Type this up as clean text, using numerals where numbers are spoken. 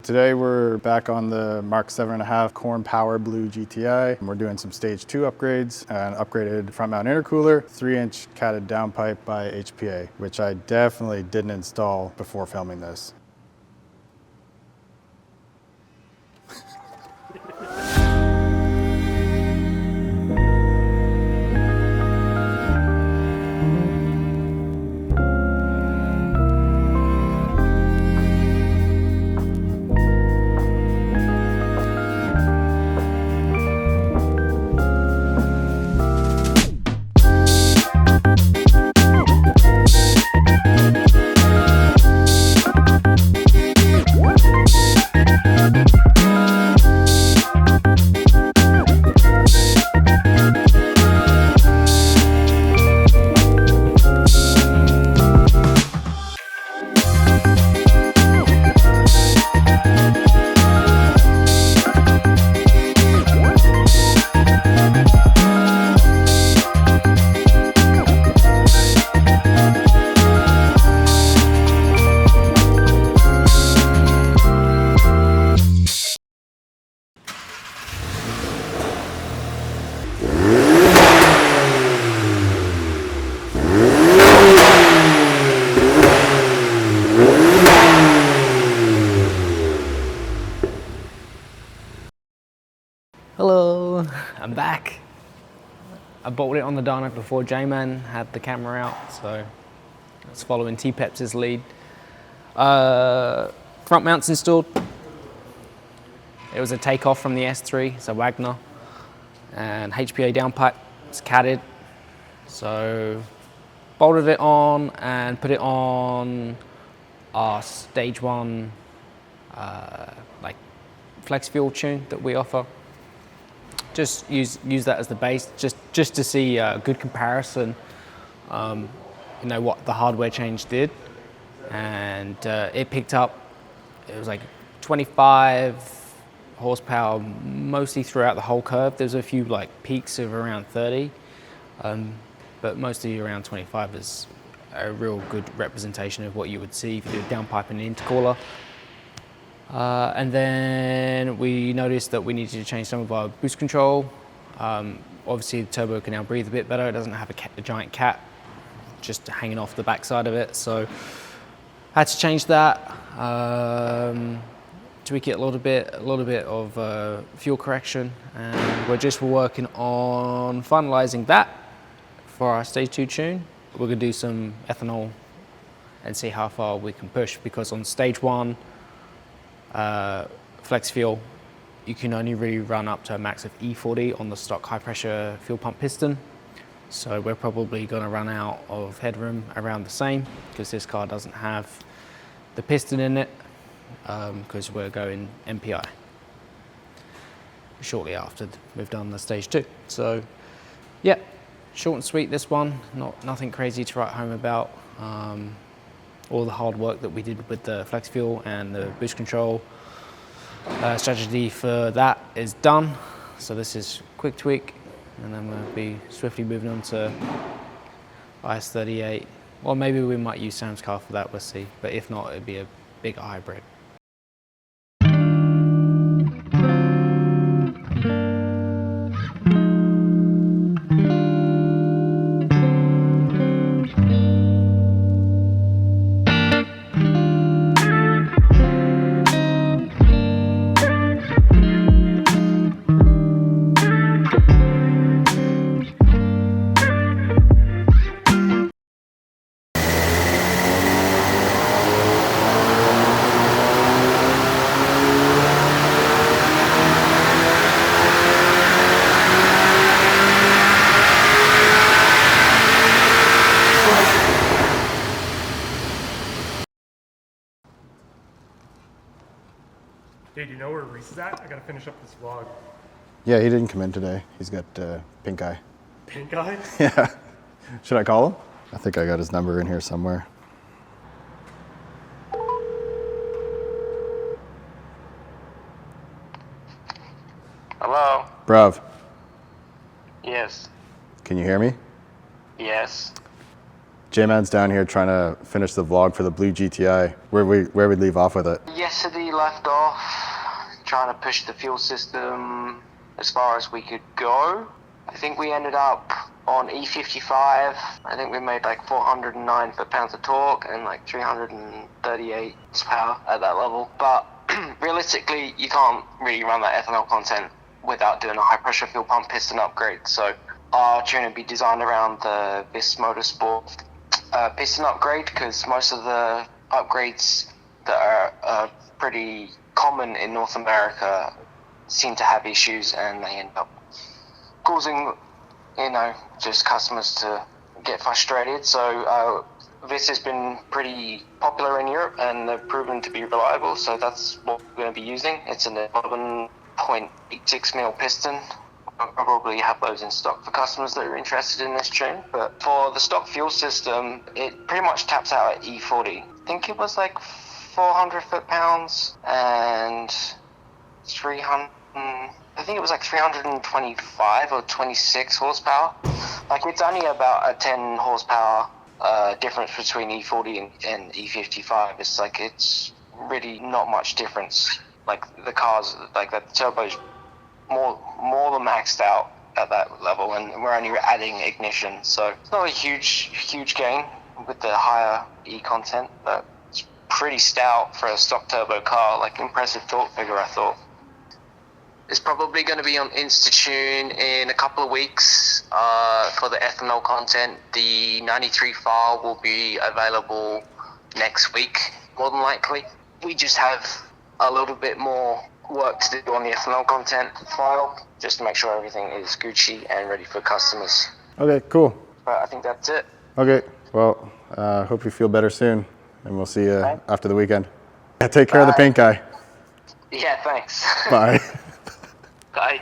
Today we're back on the MK7.5 Corn Power Blue GTI. We're doing some stage 2 upgrades, an upgraded front mount intercooler, 3-inch catted downpipe by HPA, which I definitely didn't install before filming this. Hello, I'm back. I bought it on the dyno before J-Man had the camera out, so I was following T-Peps' lead. Front mounts installed. It was a takeoff from the S3, it's a Wagner, and HPA downpipe, it's catted. So bolted it on and put it on our stage 1 like flex fuel tune that we offer. Just use that as the base, just to see a good comparison, you know, what the hardware change did. And it picked up, it was like 25 horsepower mostly throughout the whole curve. There's a few like peaks of around 30, but mostly around 25 is a real good representation of what you would see if you do a downpipe and an intercooler. And then we noticed that we needed to change some of our boost control. Obviously the turbo can now breathe a bit better. It doesn't have a giant cap just hanging off the backside of it. So had to change that, tweak it a little bit of fuel correction. And we're just working on finalizing that for our stage 2 tune. We're gonna do some ethanol and see how far we can push, because on stage 1, flex fuel, you can only really run up to a max of E40 on the stock high pressure fuel pump piston. So we're probably going to run out of headroom around the same, because this car doesn't have the piston in it, because we're going MPI shortly after we've done the stage 2. So yeah, short and sweet this one, nothing crazy to write home about. All the hard work that we did with the flex fuel and the boost control strategy for that is done. So this is quick tweak, and then we'll be swiftly moving on to IS38. Or maybe we might use Sam's car for that, we'll see. But if not, it'd be a bigger hybrid. Hey, do you know where Reese is at? I gotta finish up this vlog. Yeah, he didn't come in today. He's got pink eye. Pink eye? Yeah. Should I call him? I think I got his number in here somewhere. Hello? Brav, Yes. can you hear me? Yes. J-Man's down here trying to finish the vlog for the blue GTI. Where we leave off with it. Yesterday left off trying to push the fuel system as far as we could go. I think we ended up on E55. I think we made like 409 foot-pounds of torque and like 338 horsepower at that level. But realistically, you can't really run that ethanol content without doing a high-pressure fuel pump piston upgrade. So our tune would be designed around the VW Motorsports piston upgrade, because most of the upgrades that are pretty common in North America seem to have issues, and they end up causing, just customers to get frustrated. So this has been pretty popular in Europe, and they've proven to be reliable. So that's what we're going to be using. It's an 11.86 mil piston. I'll probably have those in stock for customers that are interested in this tune. But for the stock fuel system, it pretty much taps out at E40. I think it was like 400 foot-pounds and 300. I think it was like 325 or 26 horsepower. Like, it's only about a 10 horsepower difference between E40 and E55. It's really not much difference. Like, the cars, like, the turbo's more than maxed out at that level, and we're only adding ignition, so it's not a huge gain with the higher E content, but it's pretty stout for a stock turbo car. Like, impressive torque figure, I thought. It's probably going to be on Instatune in a couple of weeks for the ethanol content. The 93 file will be available next week, more than likely. We just have a little bit more work to do on the ethanol content file, just to make sure everything is Gucci and ready for customers. Okay, cool. But I think that's it. Okay, well, hope you feel better soon, and we'll see you after the weekend. Yeah, take care of the pink guy. Yeah, thanks. Bye. Bye.